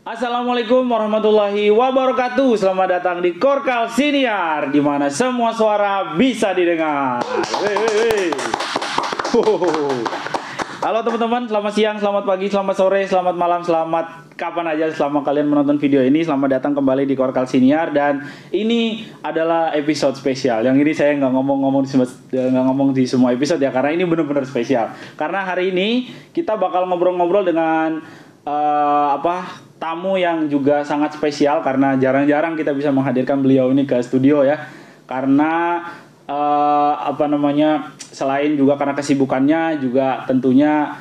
Assalamualaikum warahmatullahi wabarakatuh. Selamat datang di Korkal Siniar, di mana semua suara bisa didengar. Halo teman-teman, selamat siang, selamat pagi, selamat sore, selamat malam, selamat kapan aja selama kalian menonton video ini. Selamat datang kembali di Korkal Siniar, dan ini adalah episode spesial. Yang ini saya nggak ngomong di semua episode ya, karena ini benar-benar spesial. Karena hari ini kita bakal ngobrol-ngobrol dengan tamu yang juga sangat spesial, karena jarang-jarang kita bisa menghadirkan beliau ini ke studio ya. Karena selain juga karena kesibukannya, juga tentunya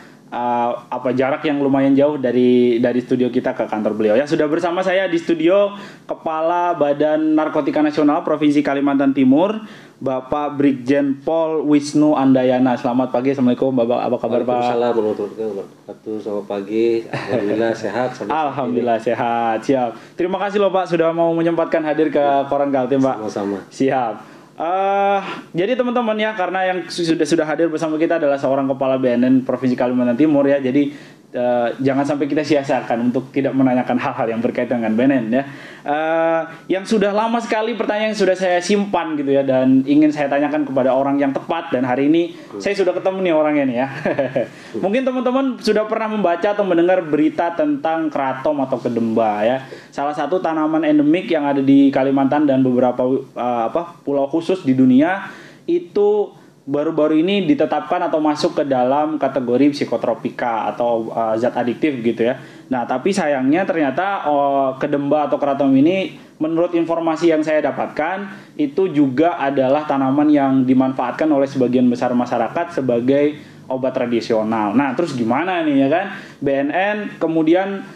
jarak yang lumayan jauh dari studio kita ke kantor beliau ya. Sudah bersama saya di studio Kepala Badan Narkotika Nasional Provinsi Kalimantan Timur, Bapak Brigjen Pol Wisnu Andayana. Selamat pagi, assalamualaikum Bapak, apa kabar Pak? Waalaikumsalam warahmatullahi wabarakatuh. Selamat pagi, alhamdulillah sehat. Alhamdulillah sehat, siap. Terima kasih loh Pak sudah mau menyempatkan hadir ke Koran Kaltim Pak. Sama-sama. Siap. Jadi teman-teman ya, karena yang sudah hadir bersama kita adalah seorang kepala BNN Provinsi Kalimantan Timur ya. Jadi jangan sampai kita sia-siakan untuk tidak menanyakan hal-hal yang berkaitan dengan BNN ya. Yang sudah lama sekali pertanyaan yang sudah saya simpan gitu ya, dan ingin saya tanyakan kepada orang yang tepat, dan hari ini saya sudah ketemu nih orangnya nih ya. Mungkin teman-teman sudah pernah membaca atau mendengar berita tentang kratom atau kedemba ya. Salah satu tanaman endemik yang ada di Kalimantan dan beberapa pulau khusus di dunia, itu baru-baru ini ditetapkan atau masuk ke dalam kategori psikotropika atau zat adiktif gitu ya. Nah, tapi sayangnya ternyata kedemba atau kratom ini, menurut informasi yang saya dapatkan, itu juga adalah tanaman yang dimanfaatkan oleh sebagian besar masyarakat sebagai obat tradisional. Nah, terus gimana nih ya kan? BNN kemudian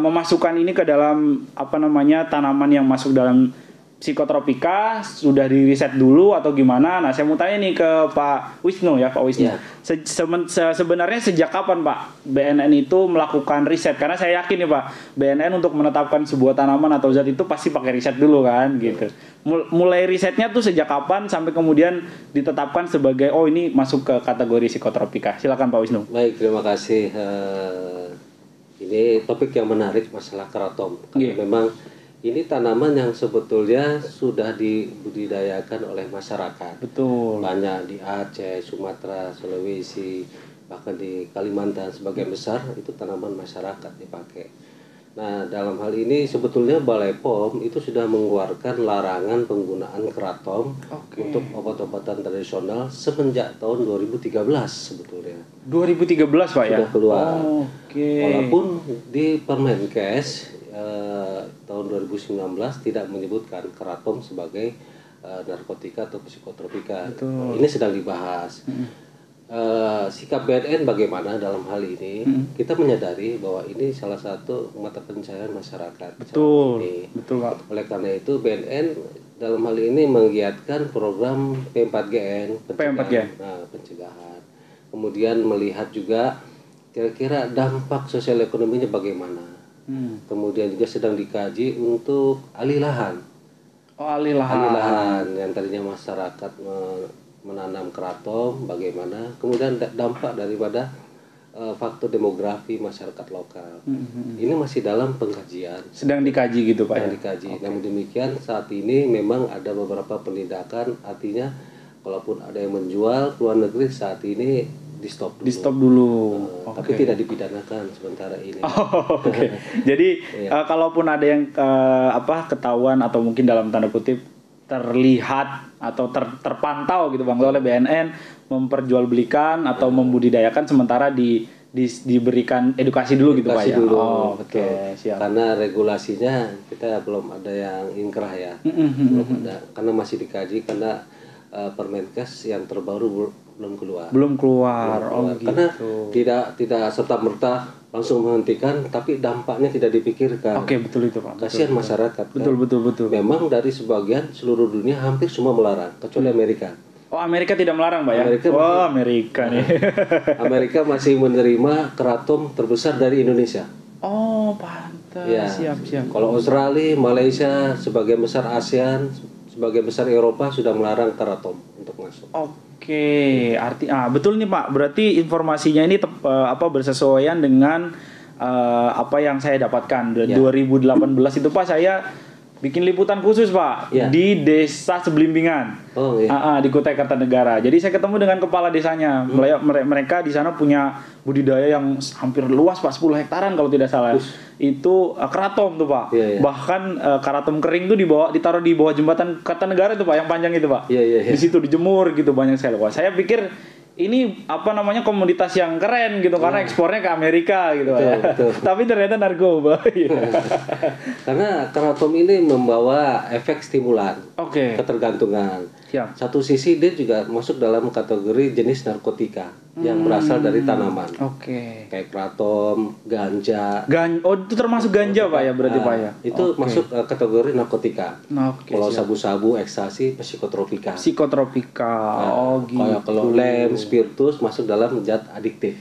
memasukkan ini ke dalam tanaman yang masuk dalam psikotropika, sudah diriset dulu atau gimana? Nah, saya mau tanya nih ke Pak Wisnu ya, Pak Wisnu. Ya. Sebenarnya sejak kapan Pak BNN itu melakukan riset? Karena saya yakin nih Pak, BNN untuk menetapkan sebuah tanaman atau zat itu pasti pakai riset dulu kan, gitu. Mulai risetnya tuh sejak kapan sampai kemudian ditetapkan sebagai ini masuk ke kategori psikotropika? Silakan Pak Wisnu. Baik, terima kasih. Ini topik yang menarik, masalah kratom. Karena memang ini tanaman yang sebetulnya sudah dibudidayakan oleh masyarakat. Betul. Banyak di Aceh, Sumatera, Sulawesi, bahkan di Kalimantan sebagian besar itu tanaman masyarakat dipakai. Nah, dalam hal ini sebetulnya Balai POM itu sudah mengeluarkan larangan penggunaan kratom untuk obat-obatan tradisional semenjak tahun 2013 sebetulnya. 2013 Pak ya? Sudah keluar. Walaupun di Permenkes tahun 2019 tidak menyebutkan kratom sebagai narkotika atau psikotropika. Ini sedang dibahas. Sikap BNN bagaimana dalam hal ini? Kita menyadari bahwa ini salah satu mata pencaharian masyarakat. Betul Pak. Oleh karena itu BNN dalam hal ini menggiatkan program P4GN, pencegahan. Kemudian melihat juga kira-kira dampak sosial ekonominya bagaimana. Kemudian juga sedang dikaji untuk alih lahan. Alih lahan yang tadinya masyarakat menanam kratom, bagaimana kemudian dampak daripada faktor demografi masyarakat lokal. Ini masih dalam pengkajian. Sedang dikaji gitu Pak ya? Dikaji. Namun demikian saat ini memang ada beberapa penindakan, artinya kalaupun ada yang menjual ke luar negeri saat ini di stop dulu. Tapi tidak dipidanakan sementara ini. Jadi kalaupun ada yang ketahuan atau mungkin dalam tanda kutip terlihat atau terpantau gitu Bang oleh BNN memperjualbelikan atau membudidayakan, sementara diberikan edukasi dulu gitu Pak ya. Siap. Karena regulasinya kita belum ada yang inkrah ya. Belum ada, karena masih dikaji, karena Permenkes yang terbaru belum keluar. Karena tidak serta-merta langsung menghentikan, tapi dampaknya tidak dipikirkan. Betul itu Pak. Kasihan masyarakat. Betul. Memang dari seluruh dunia hampir semua melarang, kecuali Amerika. Amerika tidak melarang Pak ya? Amerika nih. Amerika masih menerima kratom terbesar dari Indonesia. Pantas. Ya. Siap. Kalau Australia, Malaysia, sebagian besar ASEAN, sebagian besar Eropa sudah melarang kratom untuk masuk. Betul nih Pak. Berarti informasinya ini bersesuaian dengan apa yang saya dapatkan. 2018 itu Pak saya bikin liputan khusus Pak di desa Seblimbingan, di Kutai Kartanegara. Jadi saya ketemu dengan kepala desanya. Mereka di sana punya budidaya yang hampir luas Pak, 10 hektaran kalau tidak salah. Itu keraton tuh Pak. Bahkan keraton kering tuh ditaruh di bawah jembatan Kartanegara itu Pak, yang panjang itu Pak. Di situ dijemur gitu banyak sekali. Wah, saya pikir ini komoditas yang keren gitu karena ekspornya ke Amerika gitu betul. Tapi ternyata narkoba. Karena keraton ini membawa efek stimulan, ketergantungan. Siap. Satu sisi dia juga masuk dalam kategori jenis narkotika yang berasal dari tanaman. Kayak kratom, ganja. Itu termasuk ganja Pak ya berarti Pak ya. Itu masuk kategori narkotika. Kalau sabu-sabu, ekstasi, psikotropika. Gitu. Kayak kalau lem, spiritus masuk dalam zat adiktif.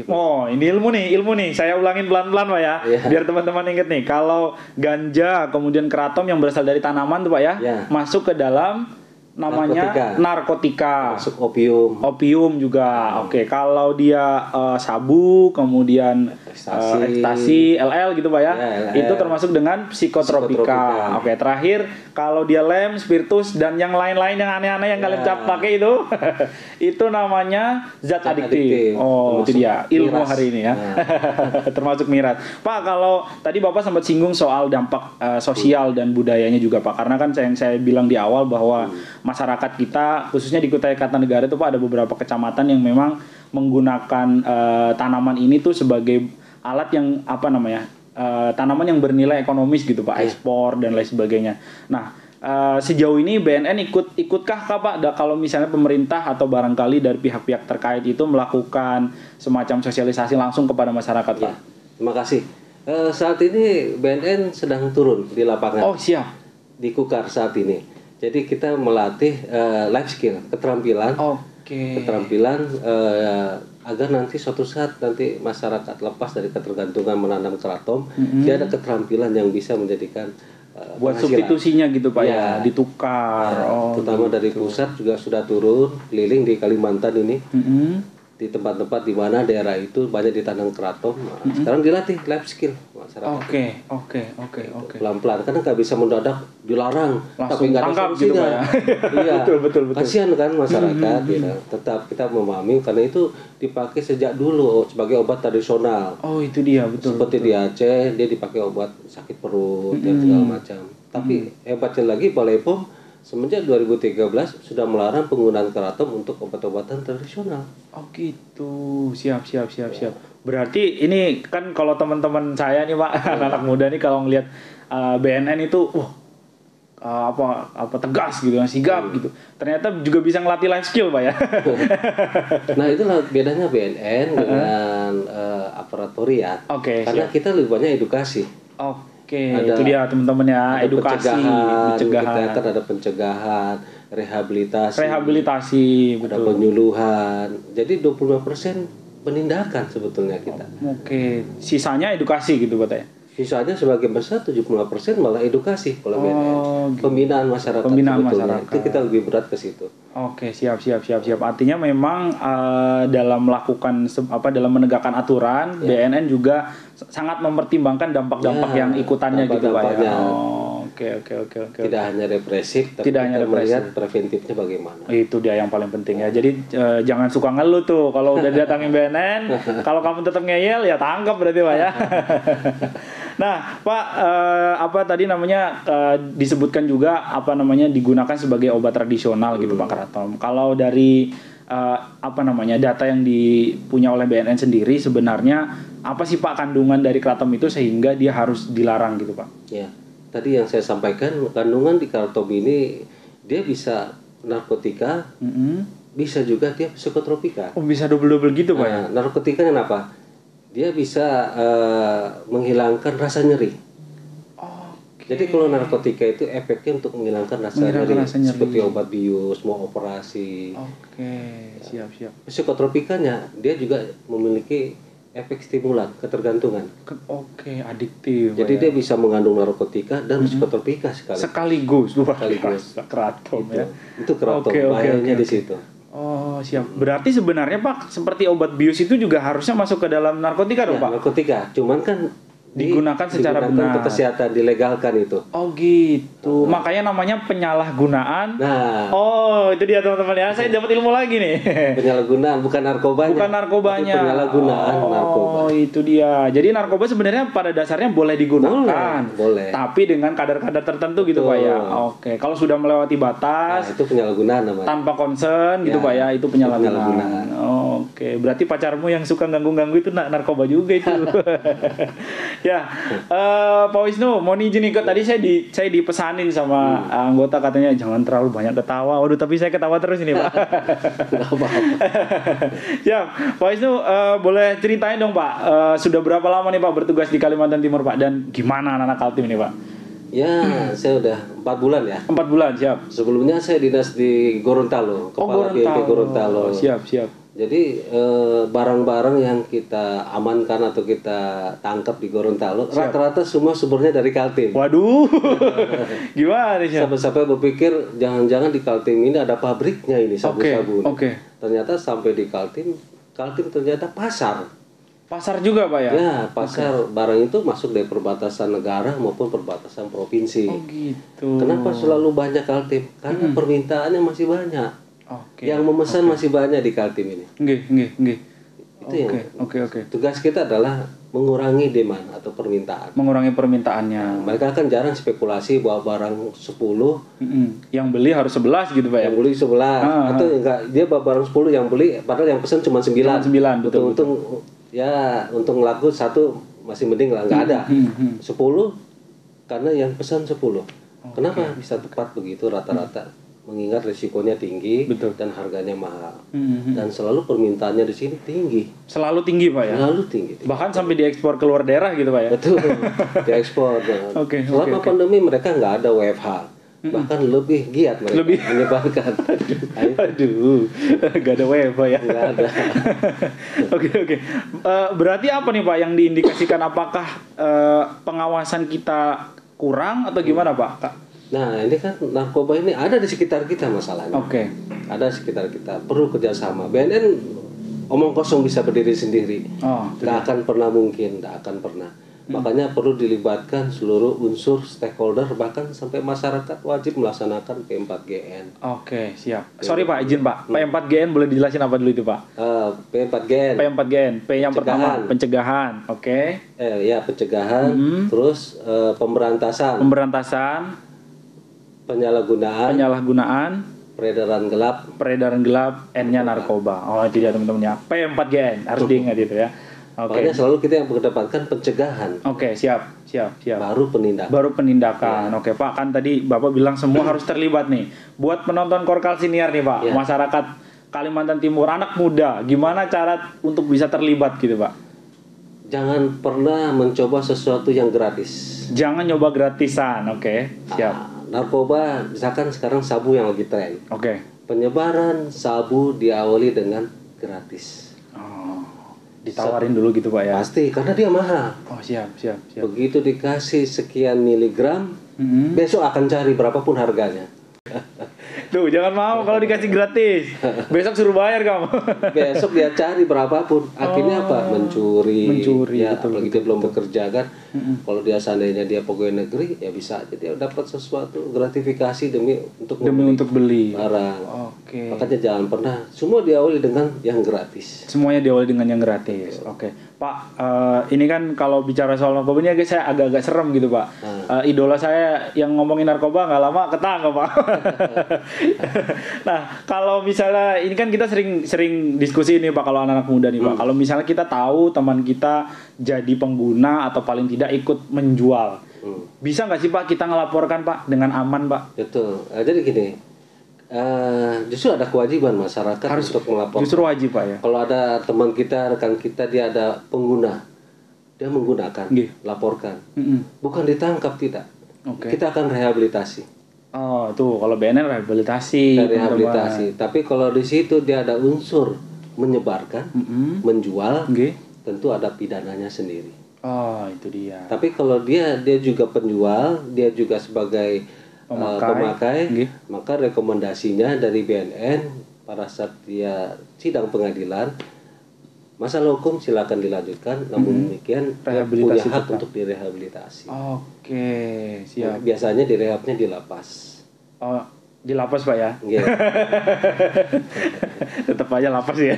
Oh, ini ilmu nih. Saya ulangin pelan-pelan Pak ya. Biar teman-teman ingat nih. Kalau ganja kemudian kratom yang berasal dari tanaman tuh Pak ya. Masuk ke dalam namanya narkotika. Masuk opium juga. Kalau dia sabu kemudian ekstasi LL gitu Pak ya. Itu termasuk dengan psikotropika. Terakhir kalau dia lem, spiritus dan yang lain-lain yang aneh-aneh yang kalian pakai itu itu namanya zat adiktif. Itu dia ilmu hari ini ya. Termasuk miras. Pak, kalau tadi Bapak sempat singgung soal dampak sosial dan budayanya juga Pak. Karena kan saya bilang di awal bahwa masyarakat kita khususnya di Kutai Kartanegara itu Pak ada beberapa kecamatan yang memang menggunakan tanaman ini tuh sebagai alat yang tanaman yang bernilai ekonomis gitu Pak, ekspor dan lain sebagainya. Nah, sejauh ini BNN ikutkah Pak kalau misalnya pemerintah atau barangkali dari pihak-pihak terkait itu melakukan semacam sosialisasi langsung kepada masyarakat Pak? Terima kasih. Saat ini BNN sedang turun di lapangan. Siap. Di Kukar saat ini. Jadi kita melatih life skill, keterampilan, agar nanti suatu saat nanti masyarakat lepas dari ketergantungan menanam keraton, dia ada keterampilan yang bisa menjadikan buat substitusinya gitu Pak ya, ditukar. Terutama dari pusat juga sudah turun keliling di Kalimantan ini. Di tempat-tempat di mana daerah itu banyak ditanam keraton, sekarang dilatih life skill masyarakat. Oke. Pelan-pelan, karena nggak bisa mendadak dilarang, langsung tapi nggak ada solusinya. Gitu, Pak ya? Iya, betul. Kasihan kan masyarakat. Tetap kita memahami karena itu dipakai sejak dulu sebagai obat tradisional. Itu dia betul. Seperti di Aceh dia dipakai obat sakit perut dan segala macam. Tapi hebatnya lagi Balai POM semenjak 2013 sudah melarang penggunaan keraton untuk obat-obatan tradisional. Gitu. Siap. Berarti ini kan kalau teman-teman saya nih Pak, anak muda nih kalau ngelihat BNN itu tegas gitu, sigap gitu. Ternyata juga bisa ngelatih life skill Pak ya. Nah, itulah bedanya BNN dengan aparatori ya. Karena kita lebih banyak edukasi. Itu dia teman-teman ya, edukasi, pencegahan. Kita kan ada pencegahan, rehabilitasi, betul. Ada penyuluhan. Jadi 25% penindakan sebetulnya kita. Sisanya edukasi gitu Pak ya. Sisanya sebagian besar 75% malah edukasi kalau BNN. Pembinaan masyarakat. Itu kita lebih berat ke situ. Siap. Artinya memang dalam melakukan dalam menegakkan aturan, BNN juga sangat mempertimbangkan dampak-dampak yang ikutannya gitu Pak ya. Oke. Tidak hanya represif, tapi kita melihat preventifnya bagaimana. Itu dia yang paling penting ya. Jadi jangan suka ngeluh tuh kalau udah datangin BNN. Kalau kamu tetap ngeyel ya tangkap berarti Pak ya. Nah Pak, tadi namanya disebutkan juga digunakan sebagai obat tradisional gitu Pak keraton. Kalau dari data yang dipunya oleh BNN sendiri sebenarnya apa sih Pak kandungan dari keraton itu sehingga dia harus dilarang gitu Pak? Ya. Tadi yang saya sampaikan, kandungan di keraton ini dia bisa narkotika, bisa juga dia psikotropika. Bisa double-double gitu Pak ya? Narkotika kenapa? Dia bisa menghilangkan rasa nyeri. Jadi kalau narkotika itu efeknya untuk menghilangkan rasa nyeri. Seperti obat bius, mau operasi. Siap. Psikotropikanya dia juga memiliki efek stimulan, ketergantungan. Adiktif. Jadi dia bisa mengandung narkotika dan psikotropika sekaligus. Keraton ya. Itu keraton, bahayanya di situ. Oh, siap. Berarti sebenarnya Pak, seperti obat bius itu juga harusnya masuk ke dalam narkotika dong, Ya, Pak? narkotika, cuman kan Digunakan secara benar. untuk kesehatan, dilegalkan itu. Oh gitu. Makanya namanya penyalahgunaan. Nah, Oh, itu dia teman-teman ya. Saya dapat ilmu lagi nih. penyalahgunaan bukan narkobanya. Bukan narkobanya. Tapi penyalahgunaan narkoba. Oh, itu dia. Jadi narkoba sebenarnya pada dasarnya boleh digunakan. Boleh. Tapi dengan kadar-kadar tertentu gitu, Pak ya. Oke. Kalau sudah melewati Nah, batas itu penyalahgunaan namanya. tanpa concern gitu, Ya, Pak ya, itu penyalahgunaan. Oke. Berarti pacarmu yang suka ganggu-ganggu itu narkoba juga itu. Ya, Pak Wisnu, mau izin ikut. Tadi saya dipesanin sama anggota, katanya jangan terlalu banyak ketawa. Waduh, tapi saya ketawa terus ini, Pak. Nggak apa-apa. Ya, Pak Wisnu, boleh ceritain dong, Pak. Sudah berapa lama nih Pak bertugas di Kalimantan Timur, Pak? Dan gimana anak-anak Kaltim ini, Pak? Ya, saya udah 4 bulan ya. 4 bulan, siap. Sebelumnya saya dinas di Gorontalo, Kepala BNP Gorontalo. Siap. Jadi barang-barang yang kita amankan atau kita tangkap di Gorontalo rata-rata semua sumbernya dari Kaltim. Waduh, gimana sih? Sampai-sampai berpikir jangan-jangan di Kaltim ini ada pabriknya ini sabu-sabu. Oke. Ternyata sampai di Kaltim ternyata pasar. Pasar juga, Pak ya? Ya, pasar barang itu masuk dari perbatasan negara maupun perbatasan provinsi. Oh gitu. Kenapa selalu banyak Kaltim? Karena permintaannya masih banyak. Oke. Yang memesan masih banyak di Kaltim ini. Nggih. Itu yang Oke. tugas kita adalah mengurangi demand atau permintaan. Mengurangi permintaannya. Mereka kan jarang spekulasi bahwa barang 10 Yang beli harus 11 gitu, Pak ya? yang beli 11 atau enggak, dia bawa barang 10 yang beli padahal yang pesan cuma 9. Cuma 9, betul. Untung laku satu masih mending lah, enggak ada. 10 karena yang pesan 10. Kenapa bisa tepat begitu rata-rata? Mengingat risikonya tinggi. Betul. Dan harganya mahal. Dan selalu permintaannya di sini tinggi. Selalu tinggi, Pak ya? Selalu tinggi. Bahkan sampai diekspor ke luar daerah gitu, Pak ya? Betul. Diekspor. Selama pandemi mereka nggak ada WFH. Bahkan lebih giat mereka menyebarkan. Aduh, nggak ada WFH ya? Nggak ada. Oke. Berarti apa nih Pak yang diindikasikan? Apakah pengawasan kita kurang atau gimana Pak? Nah, ini kan narkoba ini ada di sekitar kita masalahnya. Oke. Ada di sekitar kita. Perlu kerjasama. BNN omong kosong bisa berdiri sendiri. Nggak akan pernah mungkin. Nggak akan pernah. Makanya perlu dilibatkan seluruh unsur stakeholder, bahkan sampai masyarakat wajib melaksanakan P4GN. Oke, siap. Sorry Pak, izin Pak. P4GN boleh dijelasin apa dulu itu Pak? P4GN. P4GN. P yang pertama pencegahan. Oke. Ya, pencegahan. Terus pemberantasan. Penyalahgunaan. Peredaran gelap. N-nya narkoba. Oh, itu dia teman-teman ya. P4GN harus diingat itu ya. Makanya selalu kita yang mengedepankan pencegahan. Oke, siap. Baru penindakan. Oke, Pak, kan tadi Bapak bilang semua harus terlibat nih. Buat penonton Korkal Siniar nih, Pak, masyarakat Kalimantan Timur, anak muda, gimana cara untuk bisa terlibat gitu, Pak? Jangan pernah mencoba sesuatu yang gratis. Jangan nyoba gratisan, oke. Siap. Narkoba, misalkan sekarang sabu yang lagi tren. Oke. Penyebaran sabu diawali dengan gratis. Ditawarin dulu gitu Pak ya? Pasti, karena dia mahal. Oh siap. Begitu dikasih sekian miligram, besok akan cari berapapun harganya. Tuh, jangan mau kalau dikasih gratis. Besok suruh bayar kamu. Besok dia cari berapapun. Akhirnya apa? Mencuri. Ya, betul, apalagi dia belum bekerja kan. Kalau dia seandainya dia pegawai negeri, ya bisa aja dia dapat sesuatu gratifikasi demi untuk beli barang. Oke. Makanya jangan pernah. Semua diawali dengan yang gratis. Semuanya diawali dengan yang gratis. Oke. Pak, ini kan kalau bicara soal narkoba ini saya agak-agak serem gitu Pak. Idola saya yang ngomongin narkoba nggak lama ketangkep Pak. Nah, kalau misalnya ini kan kita sering diskusi ini Pak kalau anak-anak muda nih Pak. Kalau misalnya kita tahu teman kita jadi pengguna atau paling tidak ikut menjual, bisa nggak sih Pak kita ngelaporkan Pak dengan aman Pak? Betul. Jadi gini. Justru ada kewajiban masyarakat untuk melaporkan. Justru wajib Pak ya. Kalau ada teman kita, rekan kita, dia ada pengguna, dia menggunakan, laporkan. Bukan ditangkap, tidak. Kita akan rehabilitasi. Oh, tuh kalau BNN rehabilitasi. Tapi kalau di situ dia ada unsur menyebarkan, menjual, tentu ada pidananya sendiri. Oh, itu dia. Tapi kalau dia juga penjual, dia juga sebagai pemakai, maka rekomendasinya dari BNN pada saat dia sidang pengadilan, masalah hukum silakan dilanjutkan, namun demikian dia punya hak untuk direhabilitasi. Oke, siap. Biasanya direhabnya di lapas. Oh, di lapas Pak ya? Iya. Tetap aja lapas ya.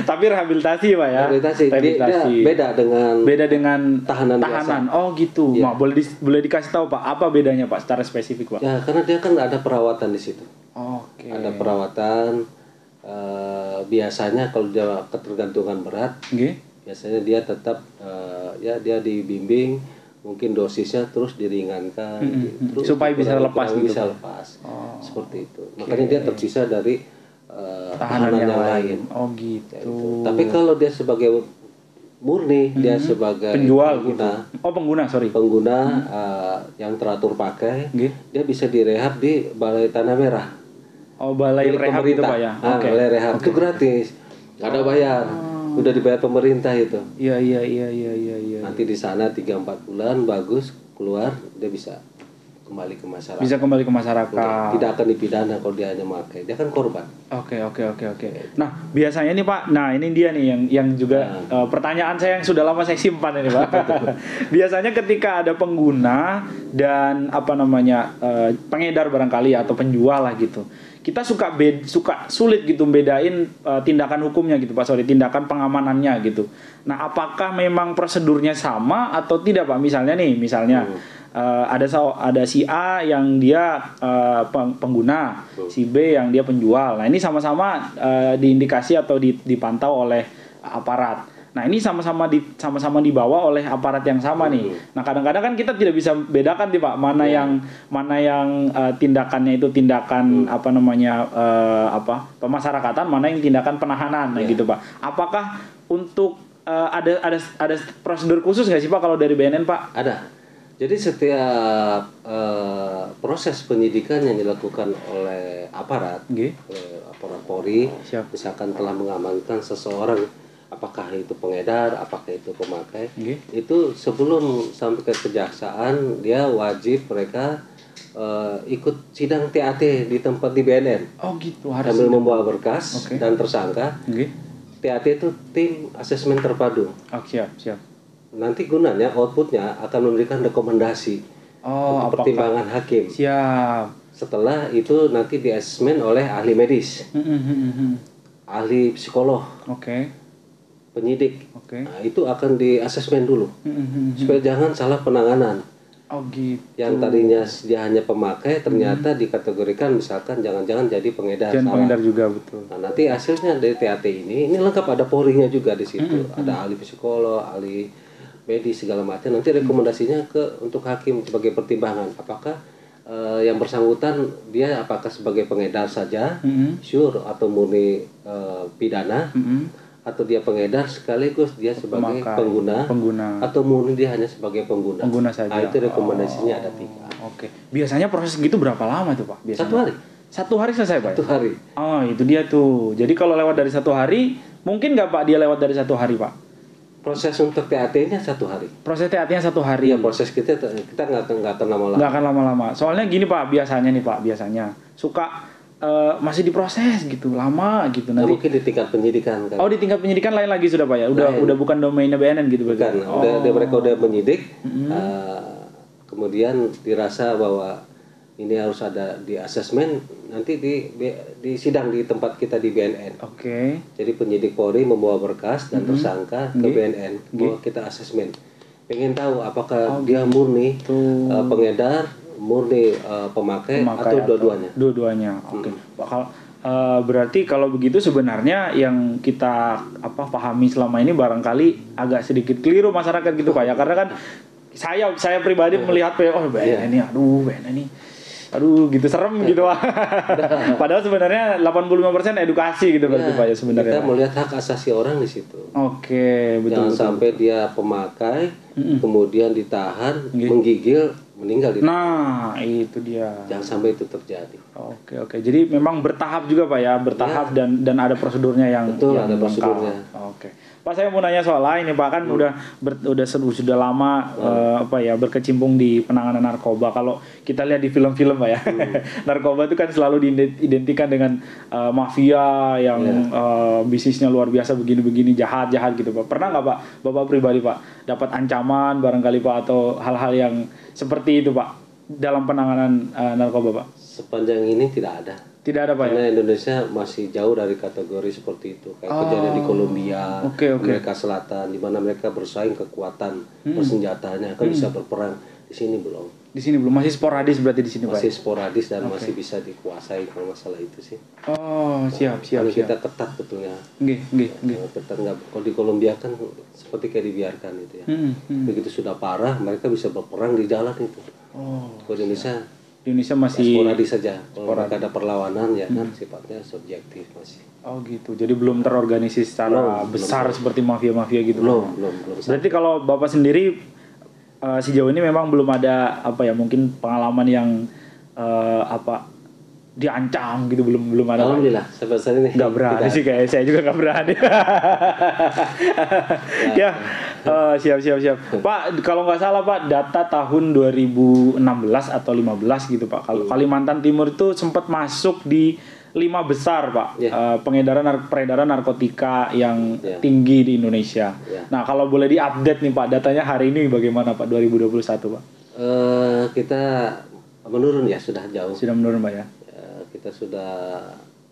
Tapi rehabilitasi Pak ya? Rehabilitasi. Dia beda dengan tahanan biasa. Oh gitu. Ya. Boleh dikasih tahu Pak, apa bedanya Pak secara spesifik Pak? Ya, karena dia kan ada perawatan di situ. Oke. Ada perawatan. Biasanya kalau dia ketergantungan berat, biasanya dia tetap dia dibimbing, mungkin dosisnya terus diringankan, terus supaya bisa lepas gitu. Bisa lepas, seperti itu. Makanya dia terpisah dari tahanan yang lain. Oh gitu. Ya, gitu. Tapi kalau dia sebagai murni, dia sebagai penjual pengguna, gitu. Pengguna yang teratur pakai, dia bisa direhab di Balai Tanah Merah. Oh, balai rehab itu Pak ya? Balai rehab itu gratis, nggak ada bayar, udah dibayar pemerintah itu. Iya. Nanti di sana 3-4 bulan bagus keluar, dia bisa kembali ke masyarakat. Bisa kembali ke masyarakat. Tidak akan dipidana kalau dia hanya memakai, dia kan korban. Oke. Nah biasanya nih Pak, nah ini dia nih yang juga pertanyaan saya yang sudah lama saya simpan ini Pak. Biasanya ketika ada pengguna dan pengedar barangkali atau penjual lah gitu, kita suka sulit gitu bedain tindakan hukumnya gitu Pak, tindakan pengamanannya gitu. Nah apakah memang prosedurnya sama atau tidak Pak? Misalnya ada si A yang dia pengguna, si B yang dia penjual. Nah ini sama-sama diindikasi atau dipantau oleh aparat. Nah ini sama-sama dibawa oleh aparat yang sama nih. Nah kadang-kadang kan kita tidak bisa bedakan nih Pak, mana yang tindakannya itu tindakan pemasyarakatan, mana yang tindakan penahanan, gitu Pak. Apakah untuk ada prosedur khusus nggak sih Pak kalau dari BNN Pak? Ada. Jadi setiap proses penyidikan yang dilakukan oleh aparat, oleh aparat Polri, misalkan telah mengamankan seseorang, apakah itu pengedar, apakah itu pemakai, itu sebelum sampai ke kejaksaan dia wajib mereka ikut sidang TAT di tempat di BNN. Oh gitu, harus sambil membawa berkas dan tersangka. TAT itu tim asesmen terpadu. Siap. Nanti gunanya, outputnya akan memberikan rekomendasi untuk pertimbangan hakim. Siap. Setelah itu nanti di asesmen oleh ahli medis, ahli psikolog. Penyidik, nah, itu akan di asesmen dulu supaya jangan salah penanganan. Oh gitu. Yang tadinya dia hanya pemakai ternyata dikategorikan misalkan jangan-jangan jadi pengedar. Pengedar juga, betul. Nah nanti hasilnya dari TAT ini lengkap, ada Polri-nya juga di situ, ada ahli psikolog, ahli medis segala macam. Nanti rekomendasinya untuk hakim sebagai pertimbangan apakah yang bersangkutan dia apakah sebagai pengedar saja, sure, atau murni pidana. Atau dia pengedar sekaligus dia sebagai pengguna, atau murni dia hanya sebagai pengguna saja. Nah, itu rekomendasinya ada 3. Biasanya proses gitu berapa lama tuh Pak? Biasanya? 1 hari. 1 hari selesai Pak? 1 hari. Oh itu dia tuh. Jadi kalau lewat dari 1 hari, mungkin nggak Pak dia lewat dari 1 hari Pak? Proses untuk TAT-nya 1 hari. Proses TAT-nya 1 hari. Ya, proses kita nggak akan lama-lama. Nggak akan lama-lama. Soalnya gini Pak, biasanya suka masih diproses gitu, lama gitu nanti. Mungkin di tingkat penyidikan kan. Oh, di tingkat penyidikan lain lagi sudah Pak ya. Udah bukan domainnya BNN gitu Bukan. Mereka udah menyidik. Kemudian dirasa bahwa ini harus ada di asesmen, nanti di sidang di tempat kita di BNN. Jadi penyidik Polri membawa berkas dan tersangka ke BNN, bahwa kita asesmen. Pengen tahu apakah dia murni pengedar, murni pemakai atau dua-duanya. Dua-duanya. Berarti kalau begitu sebenarnya yang kita pahami selama ini barangkali agak sedikit keliru masyarakat gitu Pak ya. Karena kan saya pribadi melihat BNN ini BNN ini gitu serem gitu Pak. Padahal sebenarnya 85% edukasi gitu berarti Pak ya sebenarnya. Kita melihat hak asasi orang di situ. Betul. Jangan sampai dia pemakai kemudian ditahan, menggigil, meninggal di Nah, itu dia. Jangan sampai itu terjadi. Oke. Jadi memang bertahap juga Pak ya, bertahap dan ada prosedurnya yang betul, ada prosedurnya. Pak, saya mau nanya soal lain nih Pak, kan sudah lama berkecimpung di penanganan narkoba. Kalau kita lihat di film-film Pak ya, narkoba itu kan selalu diidentikan dengan mafia yang bisnisnya luar biasa begini-begini, jahat-jahat gitu Pak. Pernah nggak Pak, Bapak pribadi Pak, dapat ancaman barangkali Pak atau hal-hal yang seperti itu Pak dalam penanganan narkoba Pak? Sepanjang ini tidak ada. Tidak ada Pak karena ya? Indonesia masih jauh dari kategori seperti itu. Kayak kejadian di Kolombia, Amerika Selatan, di mana mereka bersaing kekuatan persenjataannya kan bisa berperang. Di sini belum. Di sini belum, masih sporadis berarti di sini Pak? Masih sporadis dan masih bisa dikuasai kalau masalah itu sih. Oh, siap. Kalau kita ketat betulnya. Ketat nggak. Kalau di Kolombia kan seperti kayak dibiarkan itu ya. Begitu sudah parah, mereka bisa berperang di jalan itu. Kalau di Indonesia masih sporadis saja. Kalau mereka ada perlawanan ya kan sifatnya subjektif masih. Oh gitu. Jadi belum terorganisir secara besar seperti mafia-mafia gitu. Belum. Berarti kalau Bapak sendiri sejauh ini memang belum ada mungkin pengalaman yang diancam gitu, belum ada. Alhamdulillah sampai saat ini. Nggak berani sih, kayak saya juga nggak berani. Siap. Pak, kalau nggak salah Pak, data tahun 2016 atau 15 gitu Pak. Kalau Kalimantan Timur itu sempat masuk di 5 besar Pak, peredaran narkotika yang tinggi di Indonesia. Nah, kalau boleh diupdate nih Pak, datanya hari ini bagaimana Pak 2021 Pak? Kita menurun ya, sudah jauh. Sudah menurun Pak ya? Kita sudah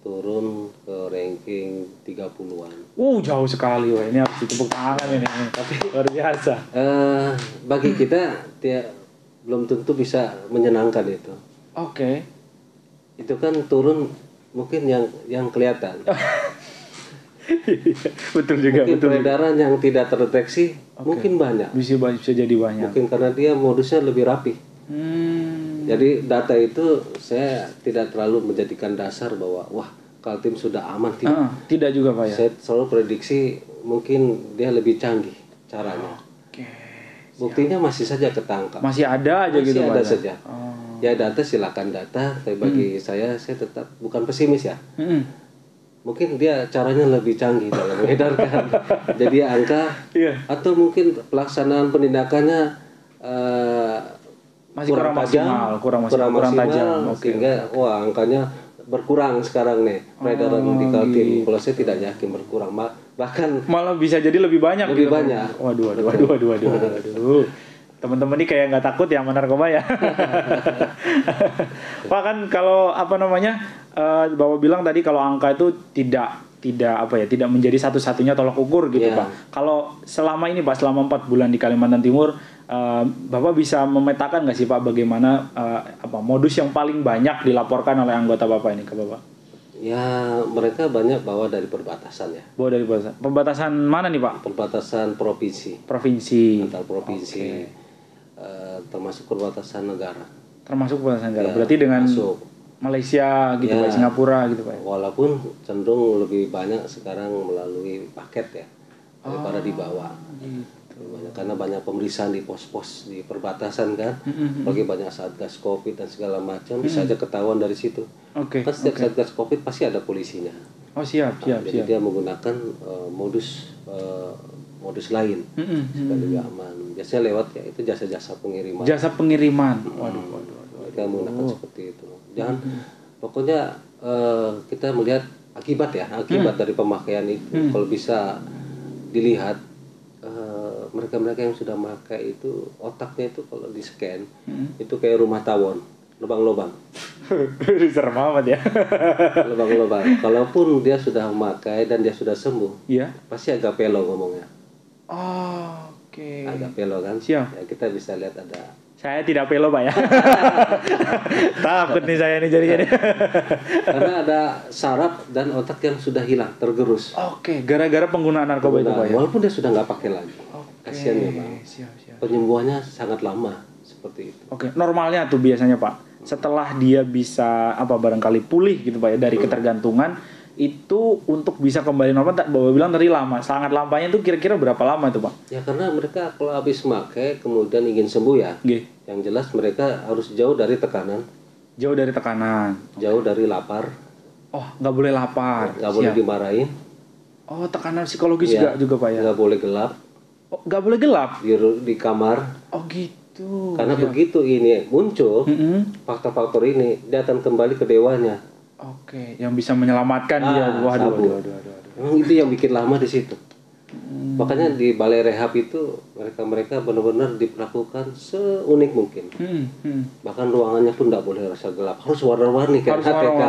turun ke ranking 30-an. Jauh sekali Pak, ini harus ditepuk tangan ini. Tapi luar biasa. Bagi kita belum tentu bisa menyenangkan itu. Oke. Itu kan turun mungkin yang kelihatan. Betul juga. Mungkin peredaran yang tidak terdeteksi mungkin banyak. Bisa jadi banyak. Mungkin karena dia modusnya lebih rapi. Jadi data itu saya tidak terlalu menjadikan dasar bahwa Kaltim sudah aman, tidak juga Pak ya. Saya selalu prediksi mungkin dia lebih canggih caranya. Buktinya masih saja ketangkap. Masih ada aja gitu Pak. Masih ada saja. Ya data silakan data, tapi bagi saya tetap bukan pesimis ya. Mungkin dia caranya lebih canggih dalam mengedarkan. Jadi angka atau mungkin pelaksanaan penindakannya masih kurang tajam. Sehingga angkanya berkurang sekarang nih peredaran di Kaltim. Kalau saya tidak yakin berkurang, bahkan malah bisa jadi lebih banyak. Waduh. Teman-teman ini kayak nggak takut ya sama narkoba ya. Pak, kan kalau Bapak bilang tadi kalau angka itu tidak menjadi satu-satunya tolak ukur gitu Pak. Kalau selama ini Pak, selama 4 bulan di Kalimantan Timur, Bapak bisa memetakan nggak sih Pak bagaimana modus yang paling banyak dilaporkan oleh anggota Bapak ini ke Bapak? Ya, mereka banyak bawa dari perbatasan ya. Bawa dari perbatasan. Perbatasan mana nih Pak? Perbatasan provinsi. Antar provinsi. Termasuk perbatasan negara. Berarti dengan Malaysia gitu Pak, Singapura gitu Pak. Walaupun cenderung lebih banyak sekarang melalui paket ya daripada dibawa. Karena banyak pemeriksaan di pos-pos di perbatasan kan, bagi banyak satgas COVID dan segala macam, bisa aja ketahuan dari situ. Kan setiap satgas COVID pasti ada polisinya. Siap. Jadi dia menggunakan modus lain supaya lebih aman. Biasanya lewat itu jasa-jasa pengiriman. Waduh. Mereka menggunakan seperti itu. Pokoknya kita melihat akibat dari pemakaian itu. Kalau bisa dilihat mereka-mereka yang sudah memakai itu otaknya itu kalau di scan itu kayak rumah tawon, lubang-lubang. Serem amat ya. Lubang-lubang. Kalaupun dia sudah memakai dan dia sudah sembuh, pasti agak pelo ngomongnya. Agak pelo kan? Siap. Ya, kita bisa lihat ada. Saya tidak pelo Pak ya. Takut nih saya nih jadinya. Karena ada saraf dan otak yang sudah hilang, tergerus. Gara-gara penggunaan narkoba itu Pak ya. Walaupun dia sudah nggak pakai lagi. Kasihan ya Pak. Siap. Penyembuhannya sangat lama seperti itu. Normalnya tuh biasanya Pak, setelah dia bisa barangkali pulih gitu Pak ya dari ketergantungan, itu untuk bisa kembali normal, Bapak bilang tadi lama. Sangat lamanya itu kira-kira berapa lama itu Pak? Ya karena mereka kalau habis pakai kemudian ingin sembuh ya. Yang jelas mereka harus jauh dari tekanan. Jauh dari lapar. Nggak boleh lapar. Nggak boleh dimarahin. Oh, tekanan psikologis juga Pak ya. Nggak boleh gelap. Oh, nggak boleh gelap di kamar. Oh gitu. Karena begitu ini muncul faktor-faktor ini, dia akan kembali ke dewanya. Oke, yang bisa menyelamatkan dia. Waduh. Emang itu yang bikin lama di situ. Makanya di balai rehab itu mereka benar-benar diperlakukan seunik mungkin. Bahkan ruangannya pun tidak boleh rasa gelap, harus warna-warni kayak KTK.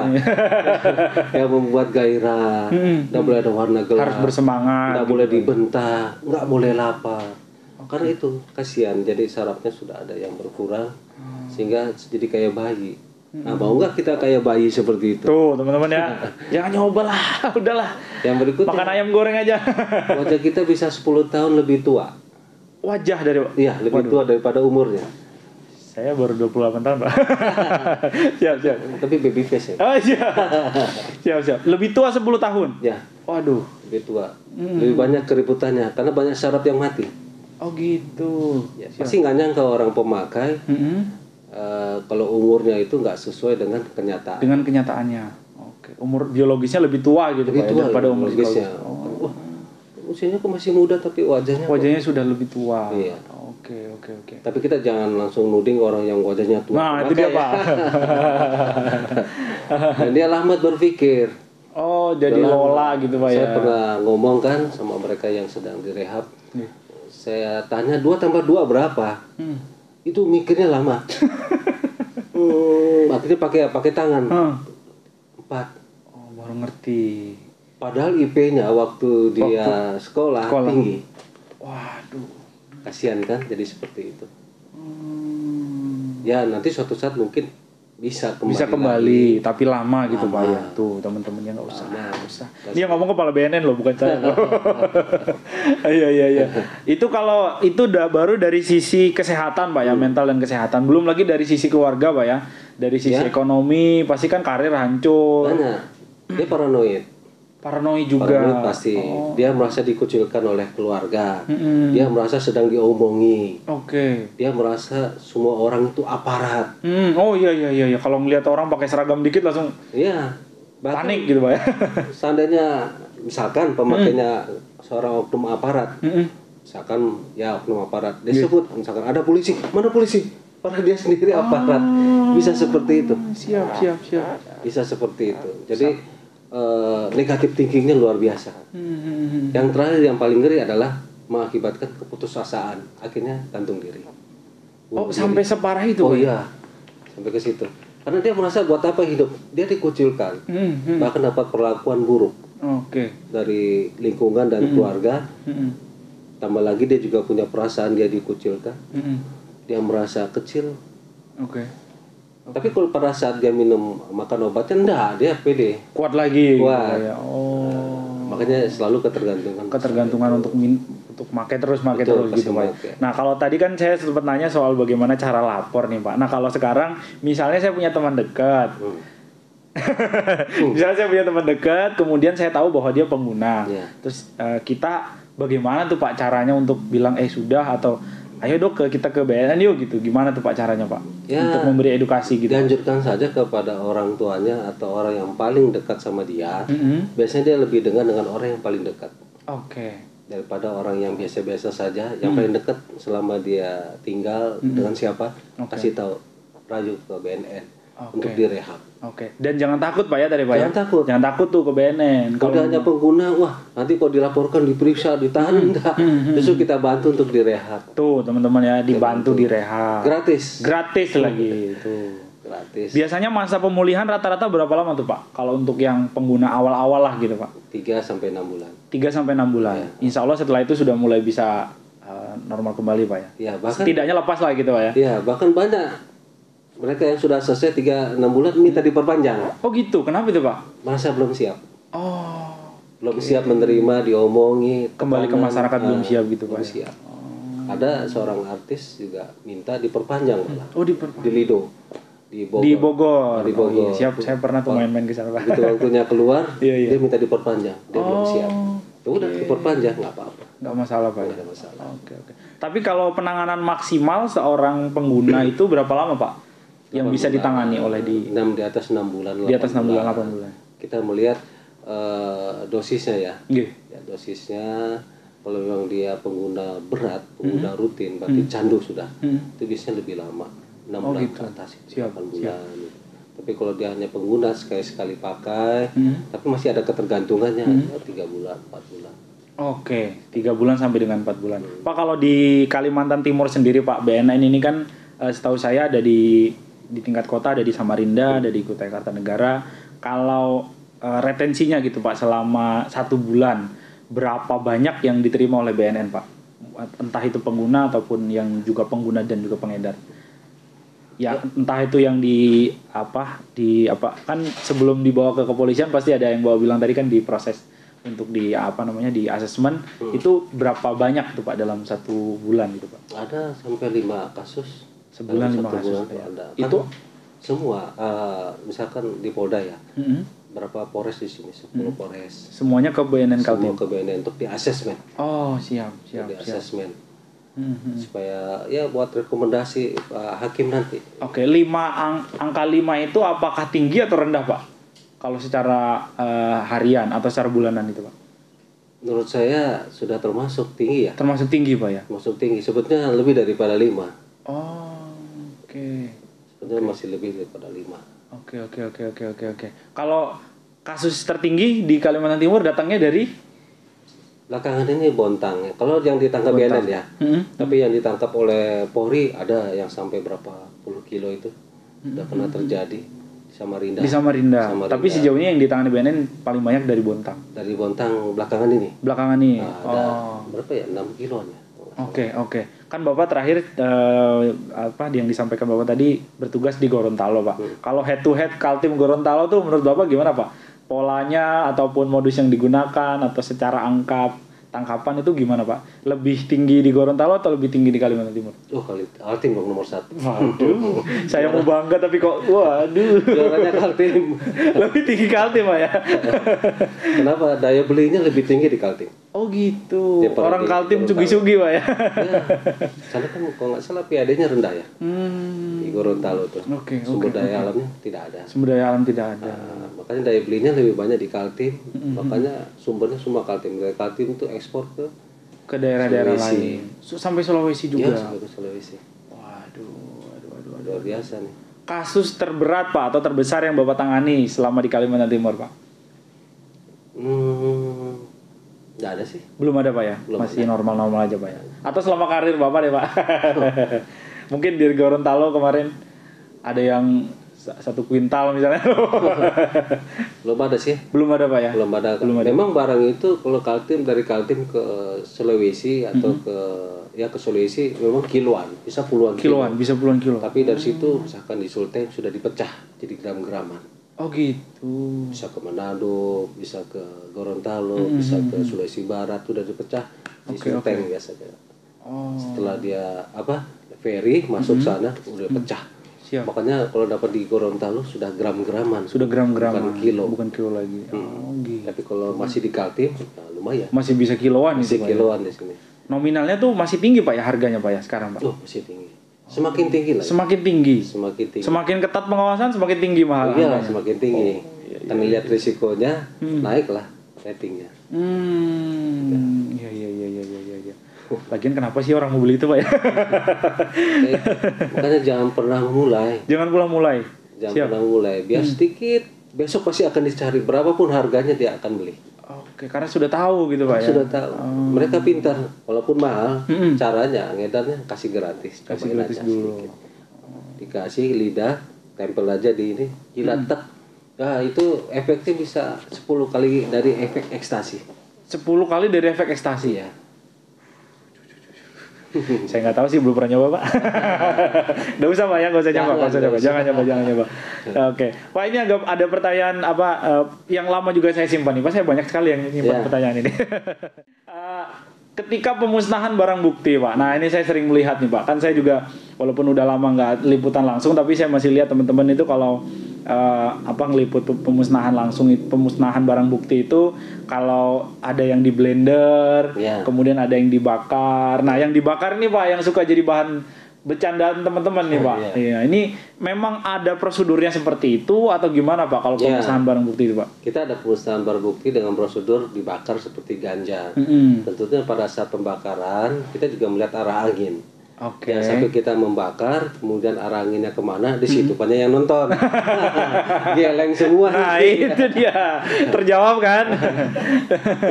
Yang membuat gairah. Tidak boleh ada warna gelap. Harus bersemangat. Tidak boleh dibentak, nggak boleh lapar. Karena itu kasihan, jadi sarafnya sudah ada yang berkurang sehingga jadi kayak bayi. Nah, mau nggak kita kayak bayi seperti itu? Tuh, teman-teman ya. Jangan nyoba lah, udahlah. Yang berikutnya, makan ayam goreng aja. Wajah kita bisa 10 tahun lebih tua. Wajah dari... Iya, lebih tua daripada umurnya. Saya baru 28 tahun, Pak. Siap. Tapi baby face ya? Oh, siap. Lebih tua 10 tahun? Ya. Waduh. Lebih tua. Lebih banyak keributannya, karena banyak saraf yang mati. Oh gitu. Ya, pasti nggak nyangka orang pemakai kalau umurnya itu nggak sesuai dengan kenyataan. Dengan kenyataannya. Oke. Umur biologisnya lebih tua gitu lebih Pak tua, daripada umur biologisnya. Wah, usianya kok masih muda tapi wajahnya sudah lebih tua. Iya. Oke. Tapi kita jangan langsung nuding orang yang wajahnya tua. Nah, itu dia Pak. Dan dia lambat berpikir. Oh, jadi lola gitu Pak ya. Saya pernah ngomong kan sama mereka yang sedang direhab. Saya tanya 2 tambah 2 berapa? Itu mikirnya lama. Akhirnya pakai tangan. 4. Oh, baru ngerti. Padahal IP-nya waktu dia sekolah tinggi. Waduh. Kasihan kan jadi seperti itu. Ya nanti suatu saat mungkin bisa kembali tapi lama gitu Pak ya. Tuh teman-teman yang nggak usah. Dia ngomong kepala BNN loh, bukan saya. Iya. Itu kalau itu udah baru dari sisi kesehatan Pak ya, mental dan kesehatan. Belum lagi dari sisi keluarga Pak ya. Dari sisi ekonomi pasti kan karir hancur. Banyak. Dia paranoid juga. Pasti. Dia merasa dikucilkan oleh keluarga. Dia merasa sedang diomongi. Oke. Dia merasa semua orang itu aparat. Oh iya. Kalau ngelihat orang pakai seragam dikit langsung panik gitu Pak ya. Seandainya misalkan pemakainya seorang oknum aparat. Misalkan ya oknum aparat. Dia sebut misalkan ada polisi. Mana polisi? Padahal dia sendiri aparat. Bisa seperti itu. Siap. Bisa seperti itu. Jadi negatif thinkingnya luar biasa. Yang terakhir yang paling ngeri adalah mengakibatkan keputusasaan, akhirnya gantung diri. Sampai separah itu? Oh iya, sampai ke situ. Karena dia merasa buat apa hidup? Dia dikucilkan, bahkan dapat perlakuan buruk dari lingkungan dan keluarga. Tambah lagi dia juga punya perasaan dia dikucilkan. Dia merasa kecil. Tapi kalau pada saat dia makan obatnya enggak, dia pede. Kuat lagi. Makanya selalu ketergantungan untuk pakai terus gitu Pak. Nah, kalau tadi kan saya sempat nanya soal bagaimana cara lapor nih Pak. Nah, kalau sekarang misalnya saya punya teman dekat. Misalnya saya punya teman dekat, kemudian saya tahu bahwa dia pengguna. Terus kita bagaimana tuh Pak caranya untuk bilang sudah atau ayo dok kita ke BNN yuk gitu. Gimana tuh Pak caranya Pak? Untuk memberi edukasi gitu. Dianjurkan saja kepada orang tuanya atau orang yang paling dekat sama dia. Biasanya dia lebih dengan orang yang paling dekat. Daripada orang yang biasa-biasa saja. Yang paling dekat selama dia tinggal dengan siapa, kasih tahu, rayu ke BNN untuk direhab. Dan jangan takut Pak ya tadi Pak ya. Jangan takut tuh ke BNN. Kalau dia hanya pengguna, nanti kalau dilaporkan, diperiksa, ditahan enggak. Justru kita bantu untuk direhab. Tuh teman-teman ya, dibantu direhab. Gratis lagi itu. Gratis. Biasanya masa pemulihan rata-rata berapa lama tuh Pak? Kalau untuk yang pengguna awal-awal lah gitu Pak. 3-6 bulan. 3-6 bulan. Insya Allah setelah itu sudah mulai bisa normal kembali Pak ya. Ya bahkan setidaknya lepas lah gitu Pak ya. Iya, bahkan banyak mereka yang sudah selesai 3-6 bulan minta diperpanjang. Oh gitu, kenapa itu Pak? Merasa belum siap. Belum siap menerima, diomongi. Kembali ke masyarakat belum siap gitu Pak. Belum siap. Ada seorang artis juga minta diperpanjang malah. Diperpanjang. Di Lido. Di Bogor. Siap, saya pernah tuh main-main ke sana Pak. Begitu waktunya keluar, dia minta diperpanjang. Dia belum siap. Udah diperpanjang, nggak apa-apa. Nggak masalah Pak. Nggak ada masalah. Tapi kalau penanganan maksimal seorang pengguna itu berapa lama Pak? Yang bisa ditangani oleh di atas 6 bulan. Di atas 6 bulan, 8 bulan. Kita melihat dosisnya ya. Ya, dosisnya kalau memang dia pengguna berat, pengguna rutin, berarti candu sudah. Itu biasanya lebih lama, 6 bulan gitu. ke atas, 8 bulan. Tapi kalau dia hanya pengguna sekali pakai, tapi masih ada ketergantungannya, 3 bulan, 4 bulan. Oke, 3 bulan sampai dengan 4 bulan. Pak, kalau di Kalimantan Timur sendiri Pak, BNN ini kan setahu saya ada di tingkat kota, ada di Samarinda, ada di Kutai Kartanegara. Kalau retensinya gitu Pak, selama 1 bulan, berapa banyak yang diterima oleh BNN Pak? Entah itu pengguna ataupun yang juga pengguna dan juga pengedar. Ya, entah itu yang di apa kan sebelum dibawa ke kepolisian pasti ada yang bawa bilang tadi kan diproses untuk di di asesmen. Itu berapa banyak tuh Pak dalam 1 bulan gitu Pak? Ada sampai 5 kasus sebulan, 5 kasus ya. Ada. Itu semua misalkan di Polda ya, berapa Polres di sini, 10 Polres, semuanya ke BNN Kaltim. semua ke BNN untuk di asesmen. Oh, siap. Di asesmen supaya ya buat rekomendasi hakim nanti. Oke, angka 5 itu apakah tinggi atau rendah Pak? Kalau secara harian atau secara bulanan itu Pak? Menurut saya sudah termasuk tinggi ya. Termasuk tinggi Pak ya? Termasuk tinggi. Sebetulnya lebih daripada 5. Oh, oke. Sebetulnya masih lebih daripada 5. Oke. Kalau kasus tertinggi di Kalimantan Timur datangnya dari? Belakangan ini Bontang. Kalau yang ditangkap BNN ya. Tapi yang ditangkap oleh Polri ada yang sampai berapa puluh kilo itu. Sudah pernah terjadi di Samarinda. Di Samarinda. Tapi sejauh ini yang ditangani BNN paling banyak dari Bontang. Dari Bontang belakangan ini. Belakangan ini. Nah, ada berapa ya? 6 kiloan ya. Oke. Kan Bapak terakhir yang disampaikan Bapak tadi bertugas di Gorontalo, Pak. Kalau head to head Kaltim Gorontalo tuh menurut Bapak gimana, Pak? Polanya ataupun modus yang digunakan atau secara tangkapan itu gimana Pak? Lebih tinggi di Gorontalo atau lebih tinggi di Kalimantan Timur? Kaltim dong nomor 1. Waduh, saya mau bangga tapi kok waduh. Juaranya Kaltim. Lebih tinggi Kaltim Pak ya? Kenapa? Daya belinya lebih tinggi di Kaltim. Oh gitu. Orang Kaltim sugi-sugi Pak ya? Ya. Sana kan kalau nggak salah PAD-nya rendah ya. Di Gorontalo tuh. Sumber daya alamnya tidak ada. Sumber daya alam tidak ada. Makanya daya belinya lebih banyak di Kaltim. Makanya sumbernya semua Kaltim. Dari Kaltim itu ekspor ke daerah-daerah lain. Sampai Sulawesi juga. Iya, sampai ke Sulawesi. Waduh. Luar biasa nih. Kasus terberat Pak atau terbesar yang Bapak tangani selama di Kalimantan Timur Pak? Nggak ada sih. Belum ada Pak ya? Masih normal-normal aja Pak ya? Atau selama karir Bapak deh Pak? Mungkin di Gorontalo kemarin ada yang 1 kuintal misalnya. Belum ada sih. Belum ada Pak ya? Belum ada. Memang barang itu kalau dari Kaltim ke Sulawesi atau ke Sulawesi memang kiloan, bisa puluhan kilo. Tapi dari situ misalkan di Sulteng sudah dipecah jadi gram-graman. Oh gitu. Bisa ke Manado, bisa ke Gorontalo, bisa ke Sulawesi Barat, sudah dipecah di Sulteng biasanya. Setelah dia ferry masuk sana udah pecah. Siap. Makanya kalau dapat di Gorontalo sudah gram-graman. Bukan kilo lagi. Gitu. Tapi kalau masih di Kaltim lumayan. Masih bisa kiloan masih kiloan di sini. Nominalnya tuh masih tinggi Pak ya harganya Pak ya sekarang Pak? Masih tinggi. Semakin tinggi lagi. Semakin tinggi. Semakin ketat pengawasan semakin tinggi mahal. Iya, semakin tinggi. Kita lihat risikonya naiklah ratingnya. Iya. Lagian kenapa sih orang mau beli itu Pak ya? Makanya jangan pernah mulai. Jangan pernah mulai. Biar sedikit. Besok pasti akan dicari berapapun harganya dia akan beli. Oke, karena sudah tahu gitu Pak ya. Sudah tahu. Mereka pintar, walaupun mahal, caranya ngedarnya kasih gratis. Kasih gratis dulu. Dikasih lidah, tempel aja di ini, jilat tek. Nah, itu efeknya bisa 10 kali dari efek ekstasi. 10 kali dari efek ekstasi ya. Saya nggak tahu sih, belum pernah nyoba Pak. Nggak usah Pak ya, nggak usah nyoba. Jangan nyoba. Oke. Pak, ini ada pertanyaan yang lama juga saya simpan nih Pak. Saya banyak sekali yang simpan pertanyaan ini. Ketika pemusnahan barang bukti Pak. Nah ini saya sering melihat nih Pak. Kan saya juga walaupun udah lama nggak liputan langsung, tapi saya masih lihat teman-teman itu kalau ngeliput pemusnahan barang bukti itu, kalau ada yang di blender, kemudian ada yang dibakar. Nah yang dibakar ini Pak yang suka jadi bahan bercandaan teman-teman nih Pak. Iya, ini memang ada prosedurnya seperti itu atau gimana Pak kalau pemusnahan barang bukti itu Pak? Kita ada pemusnahan barang bukti dengan prosedur dibakar seperti ganja. Tentunya pada saat pembakaran kita juga melihat arah angin. Ya, sampai kita membakar, kemudian arah anginnya kemana, di situ banyak yang nonton. Geleng semua. Nah itu dia, terjawab kan?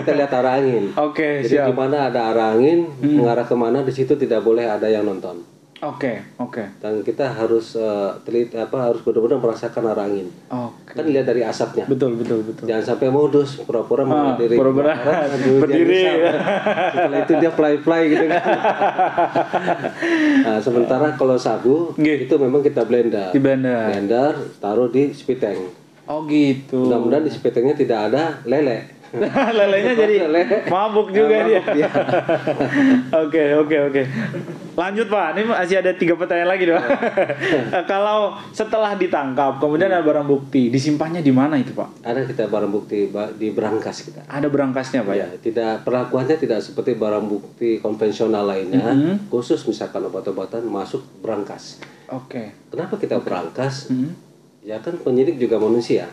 Kita lihat arah angin. Jadi di mana ada arah angin, mengarah kemana, di situ tidak boleh ada yang nonton. Dan kita harus harus benar-benar merasakan arah angin. Kan lihat dari asapnya. Betul. Jangan sampai modus pura-pura menghadiri. Berdiri. Setelah itu dia fly gitu kan. Nah, sementara kalau sabu itu memang kita blender. Blender, taruh di spiteng. Oh gitu. Mudah-mudahan di spitengnya tidak ada lele. Lelenya jadi mabuk juga dia. Oke. Lanjut Pak, ini masih ada 3 pertanyaan lagi Pak. Kalau setelah ditangkap, kemudian ada barang bukti, disimpannya di mana itu Pak? Ada kita barang bukti di berangkas kita. Ada berangkasnya Pak ya? Perlakuannya tidak seperti barang bukti konvensional lainnya, khusus misalkan obat-obatan masuk berangkas. Kenapa kita berangkas? Ya kan penyidik juga manusia.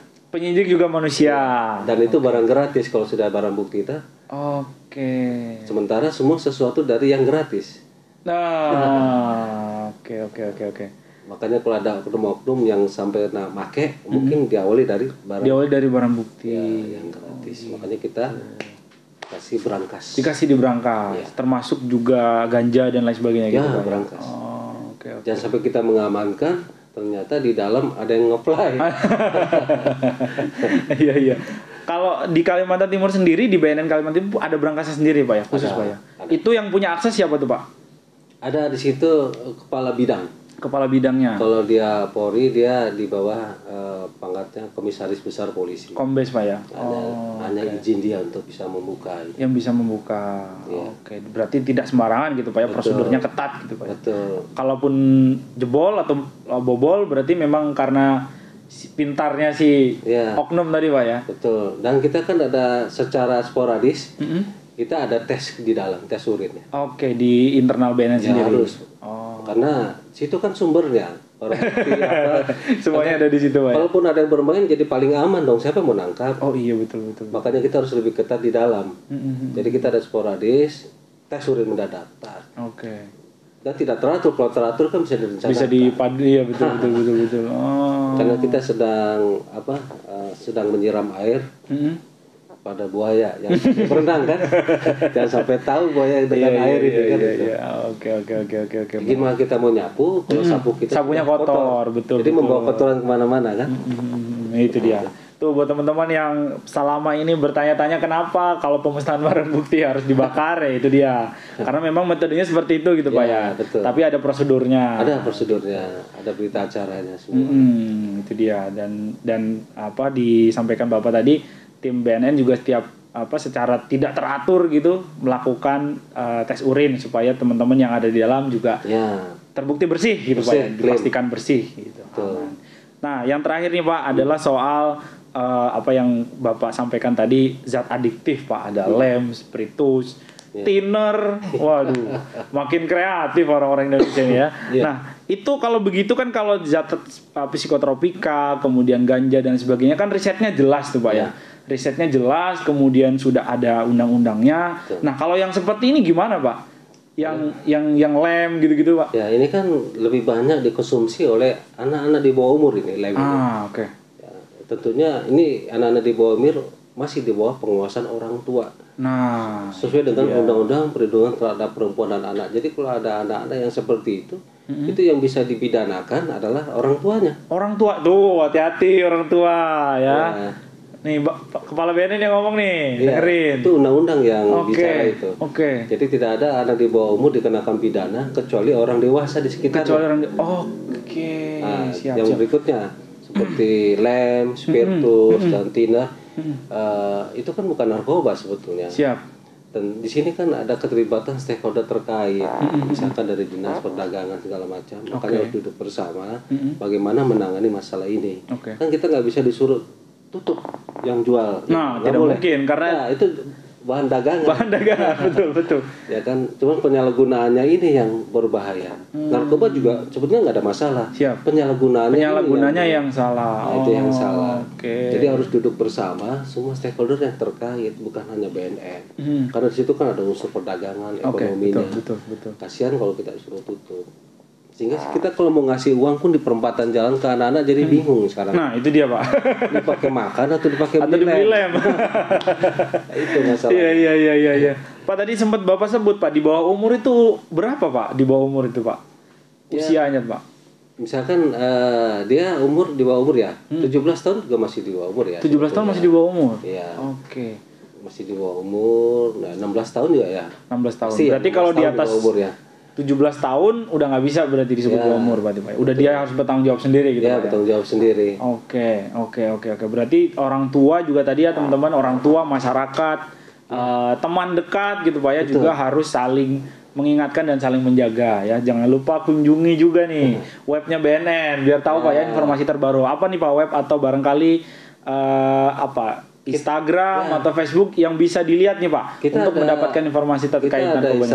Dan itu barang gratis kalau sudah barang bukti kita. Sementara semua sesuatu dari yang gratis. Oke. Makanya kalau ada oknum-oknum yang sampai make, mungkin diawali dari barang bukti yang gratis. Makanya kita kasih berangkas. Dikasih di berangkas, termasuk juga ganja dan lain sebagainya gitu. Berangkas. Jangan sampai kita mengamankan, ternyata di dalam ada yang nge-fly. Iya. Kalau di Kalimantan Timur sendiri, di BNN Kalimantan Timur ada berangkasnya sendiri Pak ya, khusus Pak ya. Itu yang punya akses siapa tuh Pak? Ada di situ kepala bidangnya. Kalau dia Polri, dia di bawah pangkatnya Komisaris Besar Polisi. Kombes Pak ya. Hanya izin dia untuk bisa membuka. Yang bisa membuka. Berarti tidak sembarangan gitu Pak ya. Prosedurnya ketat gitu Pak. Betul. Kalaupun jebol atau bobol, berarti memang karena pintarnya si oknum tadi Pak ya. Betul. Dan kita kan ada secara sporadis. Kita ada tes di dalam, tes urinnya. Di internal BNN sendiri. Harus. Karena situ kan sumbernya. Semuanya ada di situ, Pak. Walaupun ada yang bermain jadi paling aman dong. Siapa mau nangkap? Iya betul. Makanya kita harus lebih ketat di dalam. Jadi kita ada sporadis, tes urin mendadak. Dan tidak teratur. Kalau teratur kan bisa direncanakan. Bisa dipadu, ya betul. Karena kita sedang menyiram air. Pada buaya yang berenang kan, jangan sampai tahu buaya dengan air itu kan. Oke. Gimana kita mau nyapu, kalau sapunya kotor, betul. Jadi membawa kotoran kemana-mana kan. Itu dia. Tuh buat teman-teman yang selama ini bertanya-tanya kenapa kalau pemusnahan barang bukti harus dibakar, ya itu dia. Karena memang metodenya seperti itu gitu Pak ya. Betul. Tapi ada prosedurnya. Ada berita acaranya semua. Itu dia dan apa disampaikan Bapak tadi. Tim BNN juga secara tidak teratur gitu melakukan tes urin supaya teman-teman yang ada di dalam juga terbukti bersih gitu Pak ya, dipastikan bersih gitu. Nah, yang terakhir nih Pak adalah soal apa yang Bapak sampaikan tadi, zat adiktif Pak, ada lem, spiritus, thinner. Waduh, makin kreatif orang-orang Indonesia ini ya. Nah, itu kalau begitu kan kalau zat psikotropika, kemudian ganja dan sebagainya kan risetnya jelas tuh Pak ya. Risetnya jelas, kemudian sudah ada undang-undangnya. Nah, kalau yang seperti ini gimana, Pak? Yang lem gitu-gitu, Pak? Ya, ini kan lebih banyak dikonsumsi oleh anak-anak di bawah umur ini, lem ini. Ya, tentunya ini anak-anak di bawah umur masih di bawah penguasaan orang tua. Nah, sesuai dengan Undang-Undang Perlindungan Terhadap Perempuan dan Anak. Jadi kalau ada anak-anak yang seperti itu yang bisa dipidanakan adalah orang tuanya. Orang tua tuh, hati-hati orang tua ya. Nih, Kepala BNN yang ngomong nih, dengerin. Itu undang-undang yang bicara itu. Jadi tidak ada anak di bawah umur dikenakan pidana kecuali orang dewasa di sekitarnya. Yang berikutnya seperti lem, spiritus, dan thinner, itu kan bukan narkoba sebetulnya. Dan di sini kan ada keterlibatan stakeholder terkait, misalkan dari dinas perdagangan segala macam. Makanya harus duduk bersama, bagaimana menangani masalah ini. Kan kita nggak bisa disuruh tutup yang jual. Nah, tidak boleh. Mungkin karena itu bahan dagangan. Bahan dagangan, betul. Ya kan, cuman penyalahgunaannya ini yang berbahaya. Narkoba juga sebetulnya nggak ada masalah. Siap. Penyalahgunaannya yang salah. Nah, itu yang salah. Oke. Jadi harus duduk bersama semua stakeholder yang terkait, bukan hanya BNN. Karena di situ kan ada unsur perdagangan, ekonominya. Betul. Kasihan kalau kita suruh tutup. Sehingga kita kalau mau ngasih uang pun di perempatan jalan ke anak-anak jadi bingung sekarang. Nah, itu dia, Pak. Dipakai makan atau dipakai beli lem. Itu masalah. Iya. Pak, tadi sempat Bapak sebut, Pak, di bawah umur itu berapa, Pak? Di bawah umur itu, Pak? Usianya, Pak. Misalkan dia di bawah umur ya. 17 tahun juga masih di bawah umur ya. 17 tahun masih di bawah umur. Iya. Oke. Masih di bawah umur. Nah, 16 tahun juga ya. 16 tahun. Masih Berarti kalau di atas umur ya. 17 tahun udah nggak bisa berarti disebut bawah umur berarti, Pak. Udah dia harus bertanggung jawab sendiri gitu, ya, Pak. bertanggung jawab sendiri. Oke. Berarti orang tua juga tadi ya, teman-teman, orang tua, masyarakat, teman dekat gitu, Pak ya, juga harus saling mengingatkan dan saling menjaga ya. Jangan lupa kunjungi juga nih webnya BNN biar tahu, Pak ya, informasi terbaru. Apa nih, Pak, web atau barangkali Instagram atau Facebook yang bisa dilihat nih, Pak, untuk mendapatkan informasi terkait narkoba.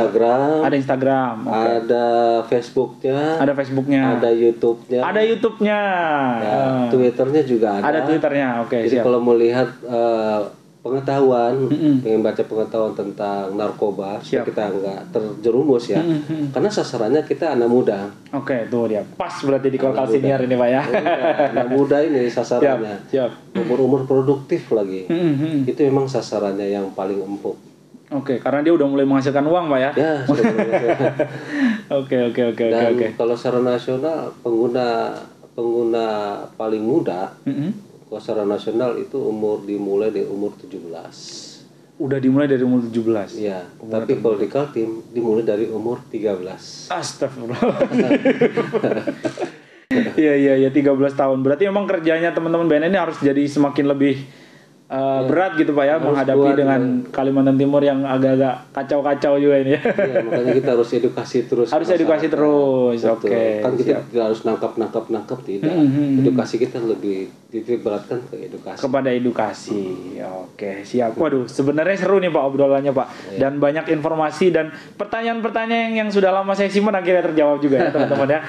Ada Instagram, ada Facebooknya, ada YouTube-nya, Twitternya juga ada. Ada Twitternya, oke. Jadi siap. kalau mau lihat pengetahuan, pengen baca pengetahuan tentang narkoba, supaya kita nggak terjerumus ya. Karena sasarannya kita anak muda. Oke, tuh dia. Pas berarti di Kolkal Senior ini, Pak ya. Anak muda ini sasarannya. Siap. Umur-umur produktif lagi. Itu memang sasarannya yang paling empuk. Oke, karena dia udah mulai menghasilkan uang, Pak ya. Ya, sudah mulai. Oke. Dan kalau secara nasional pengguna paling muda, kalau secara nasional itu dimulai dari umur 17. Udah dimulai dari umur 17? Iya, tapi kalau di Kaltim dimulai dari umur 13. Astagfirullah. Iya, 13 tahun. Berarti memang kerjanya teman-teman BNN ini harus jadi semakin lebih berat gitu, Pak ya, menghadapi dengan Kalimantan Timur yang agak-agak kacau-kacau juga ini ya. Iya, makanya kita harus edukasi terus. Oke. Kan kita tidak harus nangkap tidak. Edukasi kita lebih diberatkan ke edukasi. Kepada edukasi. Oke, siap. Waduh, sebenarnya seru nih, Pak, obrolannya, Pak. Dan banyak informasi dan pertanyaan-pertanyaan yang sudah lama saya simpan akhirnya terjawab juga ya, teman-teman ya.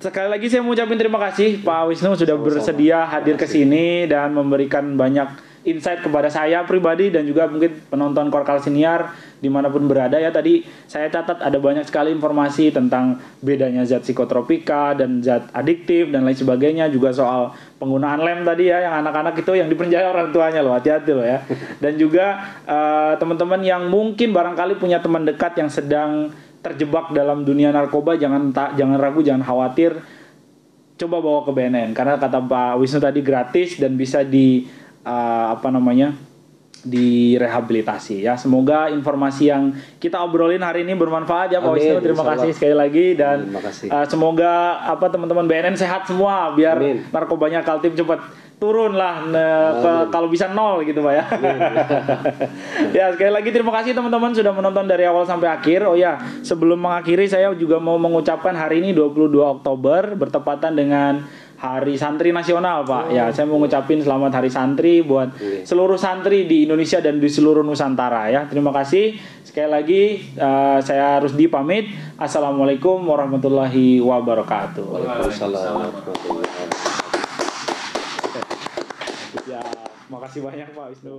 Sekali lagi saya mengucapkan terima kasih Pak Wisnu sudah bersedia hadir ke sini dan memberikan banyak insight kepada saya pribadi dan juga mungkin penonton Kolkal Senior dimanapun berada ya. Tadi saya catat ada banyak sekali informasi tentang bedanya zat psikotropika dan zat adiktif dan lain sebagainya, juga soal penggunaan lem tadi ya, yang anak-anak itu yang dipenjara orang tuanya loh, hati-hati loh ya. Dan juga teman-teman yang mungkin barangkali punya teman dekat yang sedang terjebak dalam dunia narkoba, jangan ragu, jangan khawatir, coba bawa ke BNN karena kata Pak Wisnu tadi gratis dan bisa direhabilitasi ya. Semoga informasi yang kita obrolin hari ini bermanfaat ya, Pak Wisnu. Terima kasih sekali lagi dan semoga teman-teman BNN sehat semua biar narkobanya Kaltim cepat turun lah kalau bisa 0 gitu, Pak ya. Ya, sekali lagi terima kasih teman-teman sudah menonton dari awal sampai akhir. Oh ya, sebelum mengakhiri saya juga mau mengucapkan hari ini 22 Oktober bertepatan dengan Hari Santri Nasional, Pak. Ya, saya mau ngucapin selamat Hari Santri buat seluruh santri di Indonesia dan di seluruh Nusantara ya. Terima kasih. Sekali lagi saya Rusdi pamit. Assalamualaikum warahmatullahi wabarakatuh. Waalaikumsalam warahmatullahi wabarakatuh. Ya, makasih banyak Pak Wisnu.